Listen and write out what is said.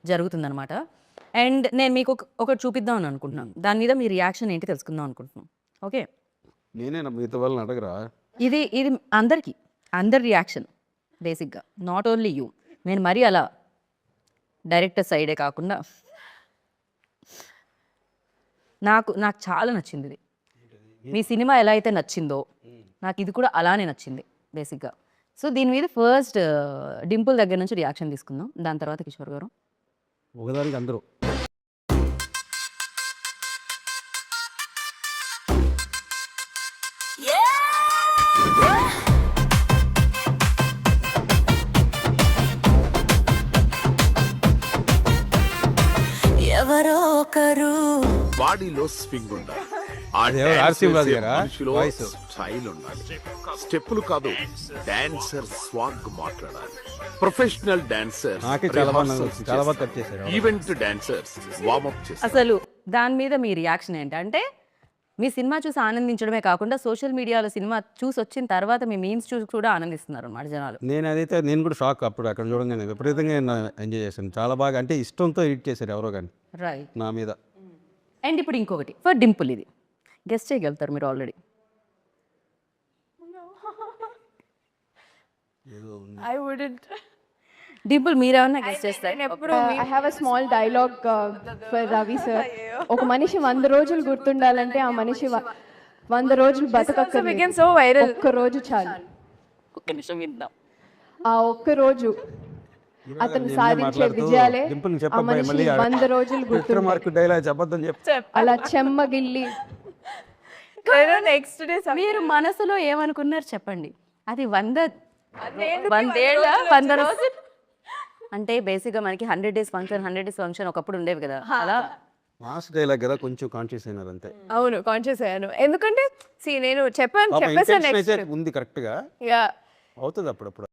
జరుగుతుందనమాట. అండ్ నేను మీకు ఒకటి చూపిద్దాం అని అనుకుంటున్నాను. దాని మీద మీ రియాక్షన్ ఏంటి తెలుసుకుందాం అనుకుంటున్నాం. ఓకే, నేనేనా మిగతా వాళ్ళని అడగరా? ఇది ఇది అందరి రియాక్షన్ బేసిక్గా, నాట్ ఓన్లీ యూ. నేను మరీ అలా డైరెక్టర్ సైడే కాకుండా నాకు చాలా నచ్చింది ఇది. మీ సినిమా ఎలా అయితే నచ్చిందో నాకు ఇది కూడా అలానే నచ్చింది బేసిక్గా. సో దీని మీద ఫస్ట్ డింపుల్ దగ్గర నుంచి రియాక్షన్ తీసుకుందాం, దాని తర్వాత కిషోర్ గారు. ఒకదానికి అందరూ ఎవరో ఒకరు బాడీలో స్వింగ్ ఉండాలి. ఆ అదేవో డాన్స్ రాజశేఖర్ చేసే గారా? మనిషిలో వాయిస్. స్టైల్ ఉండాలి. స్టెప్పులు కాదు, డాన్సర్ స్వాగ్ మాట్లాడాలి. ప్రొఫెషనల్ డాన్సర్ నాకే చాలా బాగా నచ్చింది. చాలా బాగా కట్ చేశారు. ఈవెంట్ డాన్సర్స్ వార్మ్ అప్ చేస్తారు. అసలు దాని మీద మీ రియాక్షన్ ఏంటంటే, మీ సినిమా చూసి ఆనందించడమే కాకుండా సోషల్ మీడియాలో సినిమా చూసి వచ్చిన తర్వాత మీ మీమ్స్ చూసి కూడా ఆనందిస్తున్నారు అన్నమాట జనాలు. నేను కూడా షాక్ అప్పుడు అక్కడ చూడంగానే విపరీతంగా ఎంజాయ్ చేశాను. చాలా బాగా, అంటే ఇష్టంతో ఎడిట్ చేశారు ఎవరో కానీ రైట్. నా మీద. అండ్ ఇప్పుడు ఇంకొకటి ఫర్ డింపుల్, ఇది గెస్ట్ చేయగలుగుతారు మీరు ఆల్రెడీ. I wouldn't. డింపుల్ మీరేమన్నా గెస్ట్ చేస్తారు? I have a small dialogue for Ravi sir. ఒక మనిషి 100 రోజులు గుర్తుండాలంటే ఆ మనిషి 100 రోజులు బతకక్కర్లేదు. so viral. ఒక్క రోజు చాలు. ఒక్క నిమిషం విందాం. ఆ ఒక్క రోజు అతను సాధించే విజయాలే ఆ మనిషి 100 రోజులు గుర్తుంటాయి. డైలాగ్ అబద్ధం చెప్తా. అలా చెమ్మగిల్లి నెక్స్ట్ డే మీరు మనసులో ఏమనుకున్నారు చెప్పండి. అది 100 రోజులు అంటే బేసిక్గా మనకి 100 days ఫంక్షన్ ఒకప్పుడు ఉండేవి కదా, అలా మాస్ డైలాగ్ కదా, కొంచెం కాన్షియస్ అయినారు అంతే. అవును కాన్షియస్ అయ్యాను. ఎందుకంటే నేను చెప్పేసాను ఇంటెన్షన్ అయితే ఉంది కరెక్ట్ గా, యా అవుతుంది అప్పుడప్పుడు.